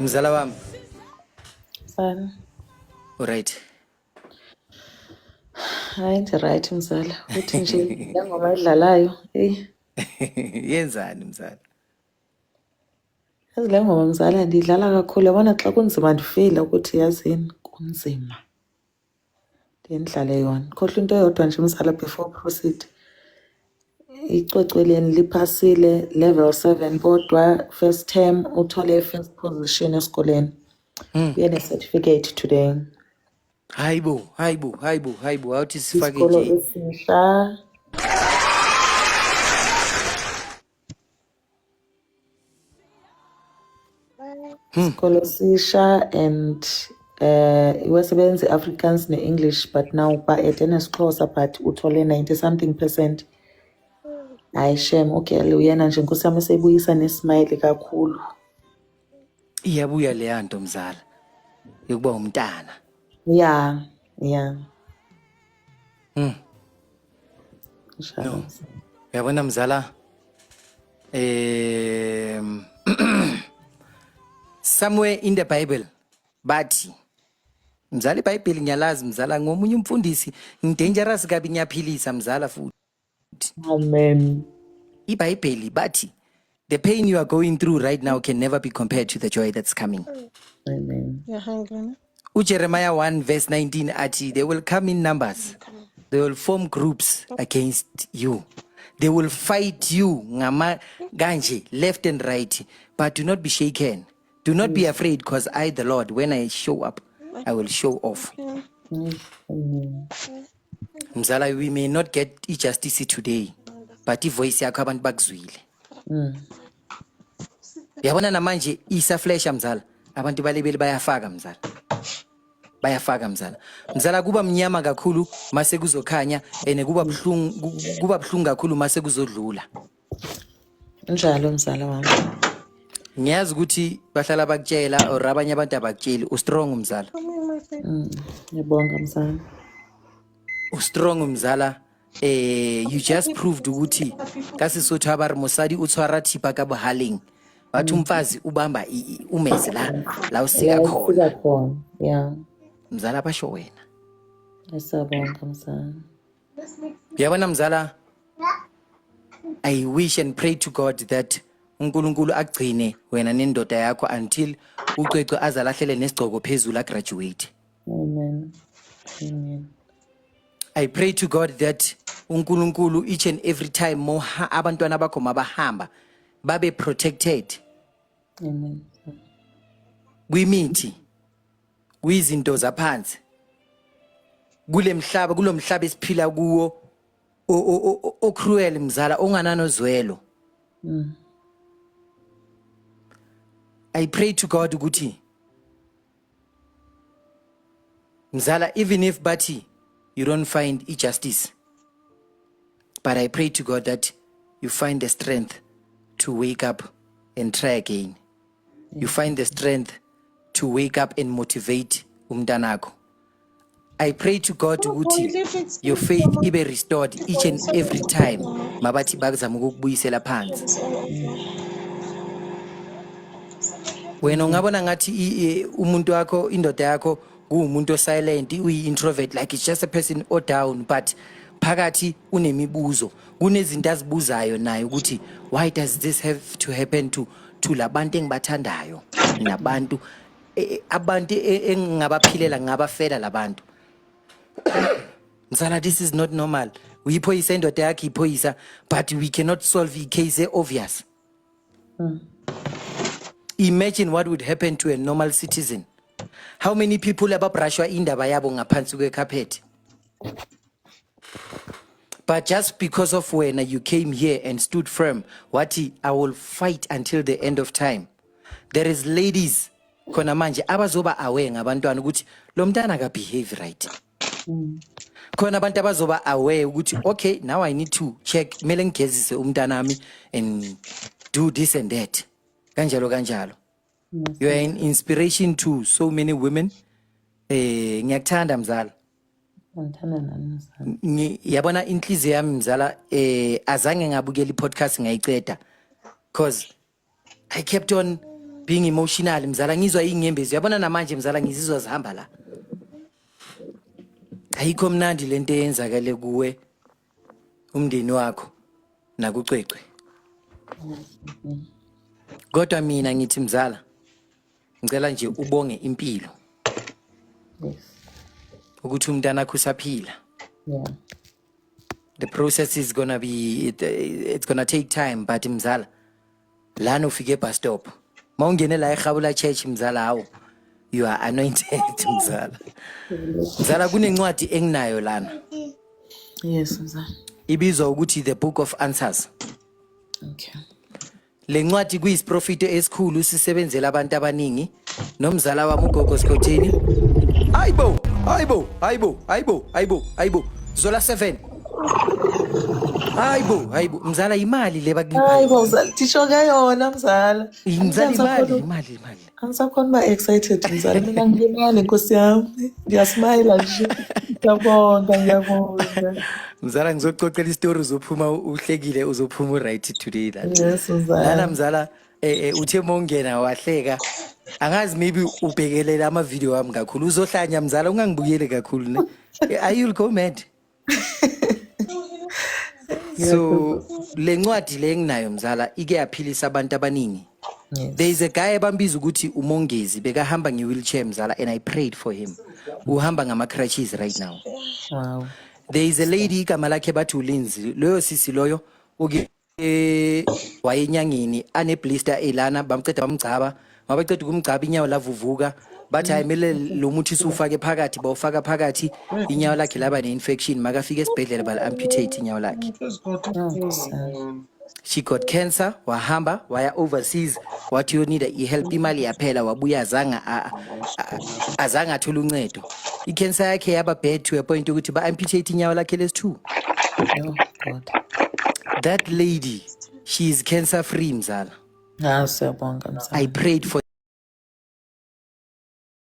Mzala wami. Mzala. Alright. Hayi nje right mzala. Uthi nje le ngoma edlalayo. Yenzani mzala? Yazi le ngoma mzala ndidlala kakhulu. Yabona xa kunzima ndifeyila ukuthi yazini kunzima. Ndiyendlale yona. Khohlwa into eyodwa nje mzala before proceed. Icwecweleni liphasile level 7 kodwa first term uthole first position esikoleni. Uye ne-certificate today. Hayibo. Awuthi sifake Isikolo nje. esisha. Isikolo esisha and iwasebenza Afrikaans ne-English but now ba-add nesixhosa but uthole 90-something%. Hayi shem okay uyena nje Nkosi yami esebuyisa nesmile kakhulu. Iyabuya le nto mzala. Yokuba umntana. Yeah. No. Uyabona mzala? Somewhere in the Bible bathi mzala iBhayibheli ngiyalazi mzala ngomunye umfundisi ngidangerous kabi ngiyaphilisa mzala futhi. Amen. iBhayibheli bathi the pain you are going through right now can never be compared to the joy that's coming. Amen. Jeremiah 1 verse 19 athi they will come in numbers. They will form groups against you. They will fight you ngama ganje left and right, but do not be shaken. Do not be afraid, because I, the Lord, when I show up, I will show off. Amen. Mzala, we may not get justice today, but ivoice yakho abantu bakuzwile. Yabona namanje isa flesh mzala, abantu balebeli bayafaka mzala. Mzala kuba mnyama kakhulu mase kuzokhanya ene kuba buhlungu kakhulu mase kuzodlula. Njalo mzala wami. Ngiyazi ukuthi bahlala bakutshela or abanye abantu abakutsheli ustrong mzala. Ngiyabonga mzala. Ustrong mzala. You just proved ukuthi ka Sesotho abare mosadi o tshwara thipa ka bohaleng. Batho umfazi ubamba umeze la usika khona. Yeah. Mzala basho wena. Esabonga mzala. Yabona mzala, I wish and pray to God that uNkulunkulu agcine wena nendoda yakho until uCwecwe azalahlele nesigcoko phezulu a graduate. Amen. I pray to God that uNkulunkulu each and every time abantwana bakho mabahamba babe protected. Amen. Kwimithi kwizinto zaphansi kulo mhlaba esiphila kuwo o cruel mzala ongananozwelo. I pray to God ukuthi mzala, even if bathi you don't find justice, but I pray to God that you find the strength to wake up and try again. You find the strength to wake up and motivate umntanakho. I pray to God ukuthi your faith ibe restored each and every time mabathi bakuzama ukukubuyisela phansi. Wena ungabona ngathi umuntu wakho indoda yakho kuumuntu silent, uyi-introvert, like it's just a person or down, but phakathi unemibuzo, kunezinto azibuzayo naye ukuthi why does this have to happen to labantu engibathandayo nabantu abantu engingabaphilela ngabafela labantu. Mzala, this is not normal. Uyiphoyisa indoda yakho iphoyisa, but we cannot solve a case obvious. Imagine what would happen to a normal citizen. How many people ababrushwa indaba yabo ngaphansi kwecarpet? But just because of when you came here and stood firm, wathi I will fight until the end of time. There is ladies khona manje abazoba aware ngabantwana ukuthi lo mntana ka behave right. Khona abantu abazoba aware ukuthi okay, now I need to check mele ngigezise umntanami and do this and that. Kanjalo. You are an inspiration to so many women. Ngiyakuthanda mzala. Ngithanda nani mzala? Yabona inhliziyo yami mzala azange ngabukela i-podcast ngayiceda, because I kept on being emotional mzala ngizwa inyembezi yabona namanje mzala ngizizwa zihamba la ayikho mnandi lento eyenzakale kuwe umndeni wakho nakucwecwe kodwa mina ngithi mzala ngicela nje ubonge impilo Yes. ukuthi umntana wakho usaphila Yeah. the process is gonna be it's gonna take time but mzala lana ufike bus stop mawungene la eGabula Church mzala hawo you are anointed mzala mzala kunencwadi enginayo lana Yes, mzala. ibizwa ukuthi the book of answers Okay. lencwadi kuyisiprofito esikhulu sisebenzela abantu abaningi nomzala wami uGogo Skoteni hayibo zola 7 hayibo mzala imali le bakupha Hayi bo mzala, thisho ngayona mzala. mzala imali Angisakhona uba excited mzala, mina ngingenale nkosi yami. Ngiyasmile nje. Ngiyabonga. mzala ngizococela istory uzophuma uhlekile uzophuma right today that Yes, mzala. lana mzala uthe mongena wahleka angazi maybe ubhekelela ama video wami kakhulu uzohlanya mzala ungangibukele kakhulu ne you'll go mad so lencwadi le nginayo mzala ike yaphilisa abantu abaningi Yes. there is a guy abambiza ukuthi umongezi bekahamba nge-wheelchair mzala and I prayed for him uhamba ngama crutches right now Wow. there is a lady igama lakhe bathi uLinzi loyo sisi loyo uke wayenyangeni ane blister elana bamceda bamgcaba mabaceda ukumgcaba inyawo lavuvuka bathi ayimele lo muthi sufake phakathi bawufaka phakathi inyawo lakhe laba ne-infection makafika esibhedlela bala amputate inyawo lakhe she got cancer wahamba waya overseas wathi you need help imali yaphela wabuya azange athola uncedo i-cancer yakhe yaba bad to a point ukuthi ba-amputate inyawo lakhe lesi-2 Oh God. that lady she is cancer free mzala Siyabonga mzala. I prayed for